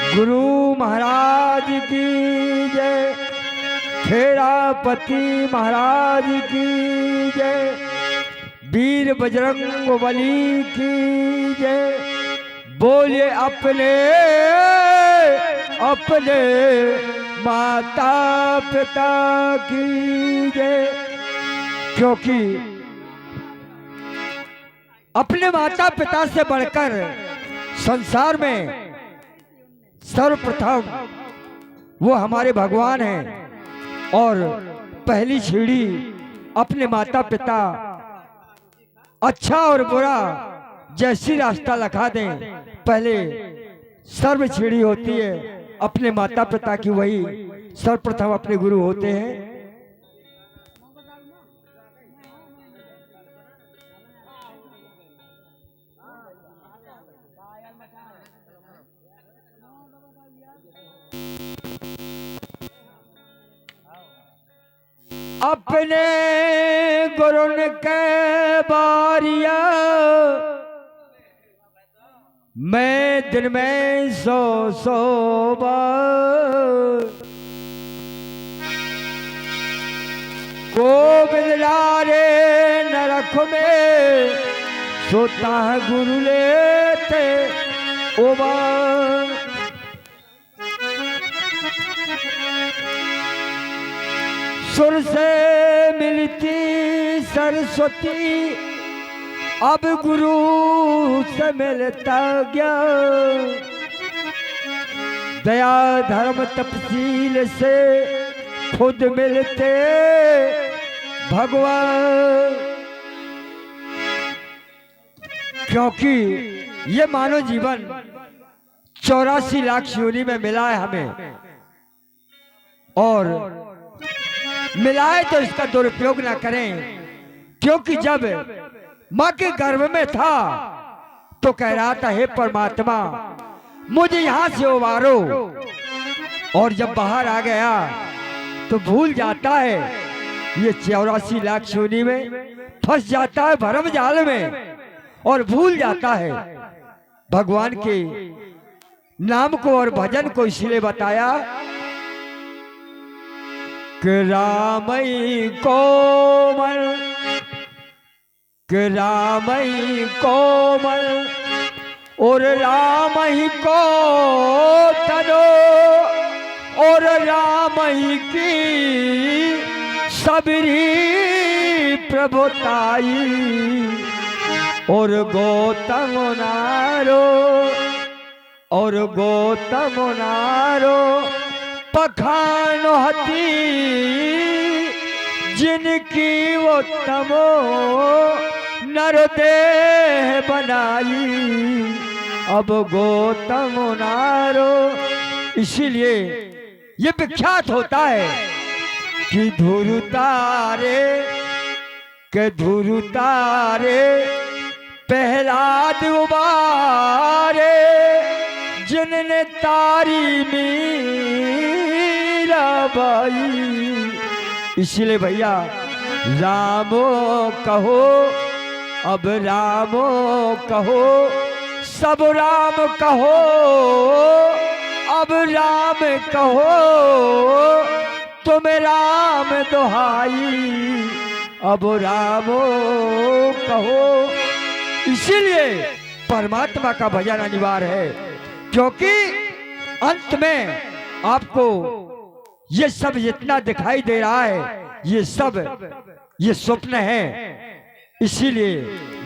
गुरु महाराज की जय, खेड़ापति महाराज की जय, वीर बजरंग बली की जय। बोलिए अपने अपने माता पिता की जय। क्योंकि अपने माता पिता से बढ़कर संसार में सर्वप्रथम वो हमारे भगवान हैं। और पहली सीढ़ी अपने माता पिता अच्छा और बुरा जैसी रास्ता लखा दें, पहले सर्व सीढ़ी होती है अपने माता पिता की, वही सर्वप्रथम अपने गुरु होते हैं। अपने गुरुन के बारिया मैं दिन में 100 बार गोविंद लारे नरक में सोता है गुरु लेते ओबार। सुर से मिलती सरस्वती अब गुरु से मिलता ज्ञान। दया धर्म तपसील से खुद मिलते भगवान। क्योंकि ये मानव जीवन 84 लाख योनि में मिला है हमें, और मिलाए तो इसका दुरुपयोग ना करें। क्योंकि जब माँ के गर्भ में था तो कह रहा था हे परमात्मा मुझे यहां से उबारो, और जब बाहर आ गया तो भूल जाता है ये 84 लाख योनि में, फंस जाता है भरम जाल में और भूल जाता है भगवान के नाम को और भजन को। इसलिए बताया कि रामई कोमल, कि रामई कोमल और राम ही को तनो, और राम ही की सबरी प्रभुताई, और गौतम नारो, और गौतम नारो पखान हती जिनकी वो तमो नरदेह बनाई, अब गौतम नारो। इसीलिए ये विख्यात होता है कि धुरु तारे के धुरु तारे प्रहलाद उबारे, जिनने तारी मीराबाई। इसलिए भैया रामो कहो, अब रामो कहो, सब राम कहो, अब राम कहो, तुम राम दुहाई, अब रामो कहो। इसीलिए परमात्मा का भजन अनिवार्य है, क्योंकि अंत में आपको ये सब जितना दिखाई दे रहा है ये सब ये स्वप्न है। इसीलिए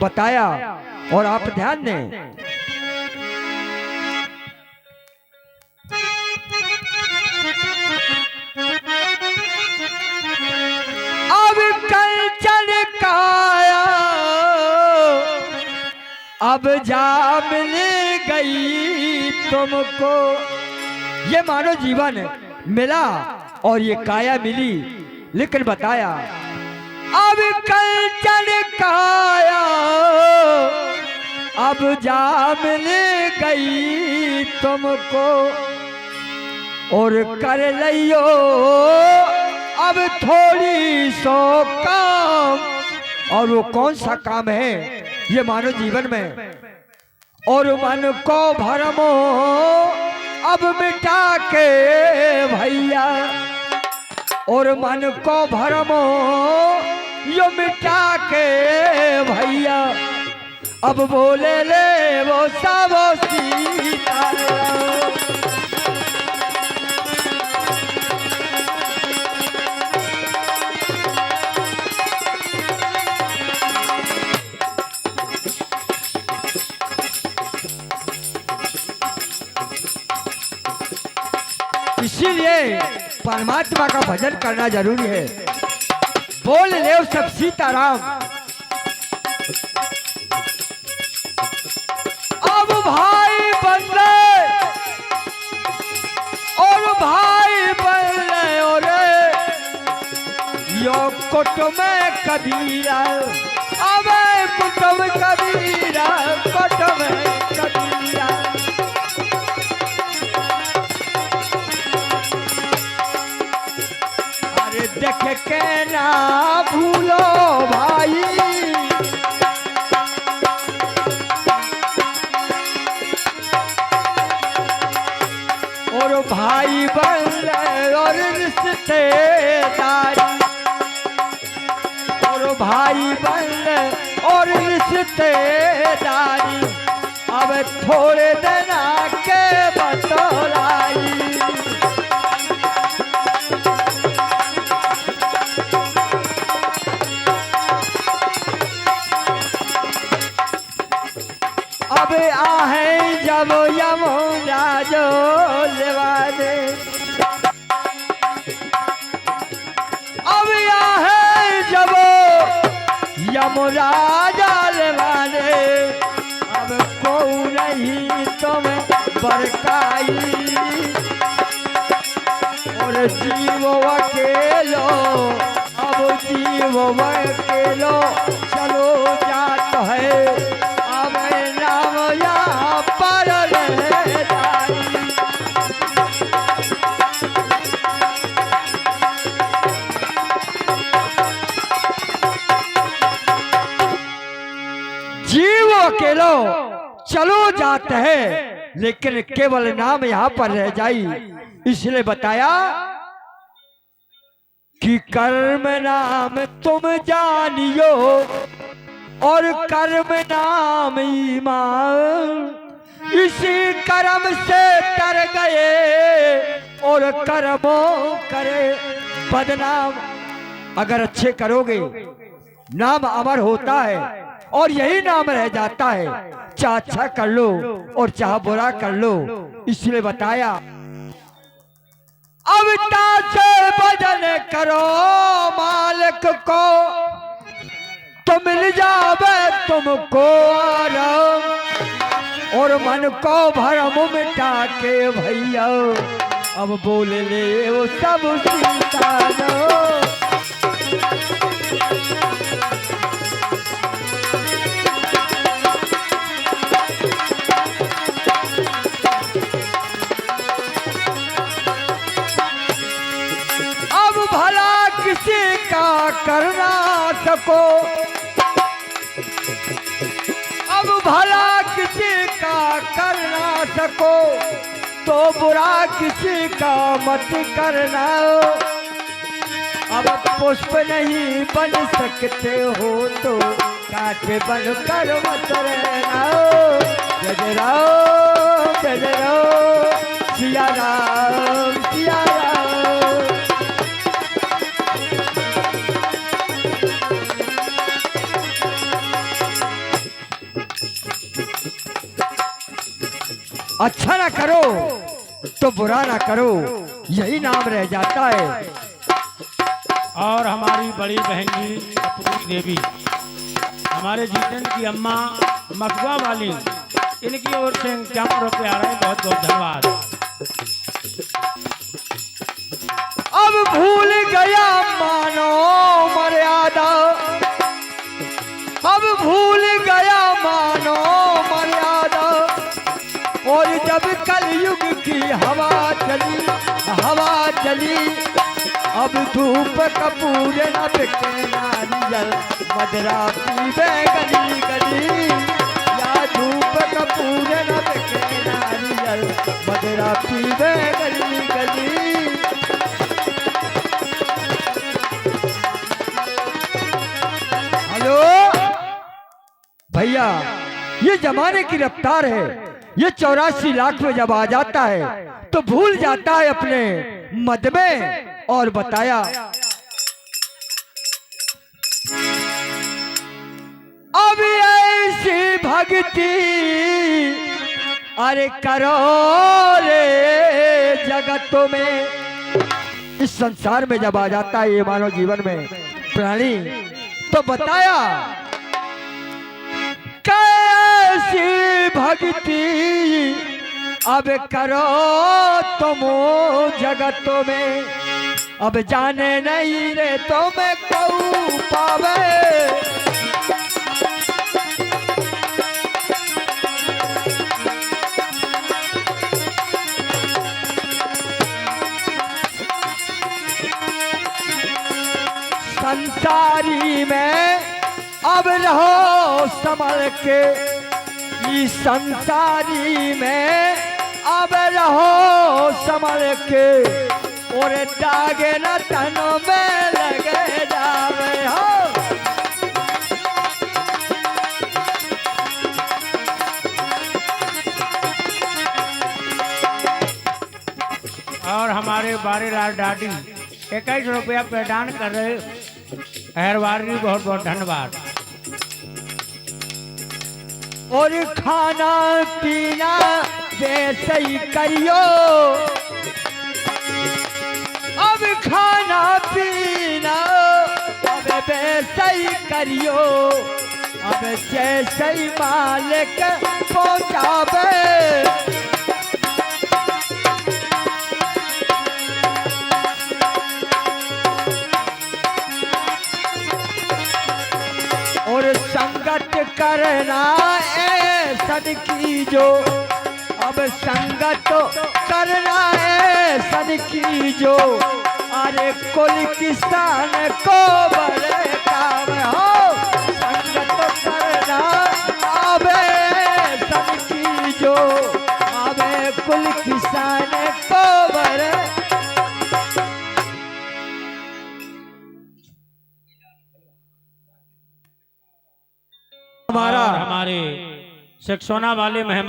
बताया, और आप ध्यान दें। अब कंचन काया अब जा मिल गई तुमको। ये मानो जीवन मिला और ये काया मिली, लेकिन बताया अब कंचन काया अब जा मिल गई तुमको, और कर लियो अब थोड़ी सो काम। और वो कौन सा काम है ये मानव जीवन में? और मन को भरमो अब मिटा के भैया और मन को भरमो यो मिटा के भैया अब बोले ले वो सब सीताराम। इसीलिए परमात्मा का भजन करना जरूरी है। बोल ले सब सीताराम। अब भाई बंदे और भाई बंदे और यो कुटुंब कबीरा। अब कुटुंब कबीरा कुटुंब कबीरा। देख के ना भूलो भाई और भाई बंदे और रिश्तेदारी और भाई बंदे और रिश्तेदारी अब थोड़े दिन के बतलाई। अब आहे जब यमुना जो लेवाने अब आहे जब यमुना जो लेवाने अब को नहीं तुम बरकाई और जीव अकेलो अब जीव अकेलो चलो जात है अब नाम यहाँ पर रहताई। जीव अकेलो चलो जाते हैं लेकिन केवल नाम यहाँ पर रह जाई। इसलिए बताया कि कर्म नाम तुम जानियो और कर्म नाम ईमान। इसी कर्म से तर गए और कर्मों करे बदनाम। अगर अच्छे करोगे नाम अमर होता है और यही नाम रह जाता है। चाहे अच्छा कर लो और चाहे बुरा कर लो। इसलिए बताया अब से भजन करो मालिक को तो मिल जावे तुमको आराम और मन को भरम मिटा के भैया अब बोल ले वो सब सीताराम। अब भला किसी का करना सको अब भला किसी का करना सको तो बुरा किसी का मत करना। अब पुष्प नहीं बन सकते हो तो काट बन कर मत रहना। जय राम सिया राम सिया राम। अच्छा ना करो तो बुरा ना करो यही नाम रह जाता है। और हमारी बड़ी बहन जी कपूरी देवी हमारे जीतन की अम्मा मकवा वाली इनकी ओर से 51 रुपये आ रहे हैं। बहुत बहुत धन्यवाद। अब भूल गया मानो मर्यादा अब भूल गया मानो मर्यादा और जब कलयुग की हवा चली अब धूप कपूर न बिके नारियल मदरा पीवे गली गली या धूप कपूर न बिके नारियल जाकर मदिरा पीवे गली गली। हेलो भैया, ये जमाने की रफ्तार है। ये 84 लाख में जब आ जाता है तो भूल जाता है अपने मद में। और बताया अब ऐसी भक्ति अरे करो रे जगतों में। इस संसार में जब आ जाता है ये मानव जीवन में प्राणी, तो बताया कैसी भक्ति अब करो तुम जगतों में। अब जाने नहीं रे तो मैं कहूँ पावे। संसारी में अब रहो संभल के। इस संसारी में अब रहो संभल के। और दागे न तन में लगे जावे हो। और हमारे बारीलाल डाडी 21 रुपया प्रदान कर रहे हरवार जी, बहुत बहुत धन्यवाद। और खाना पीना वैसे ही करियो। अब खाना पीना अब वैसे ही करियो। अब जैसे ही मालिक पहुंचावे। और संगत करना ऐसन की जो। अब संगत करना ऐसन की जो। अरे कुल किसान को बड़े काम हो। संगत करना अब ऐसन की जो। अब कुल किसान को बड़े। हमारे सेक्सोना वाले मेहमान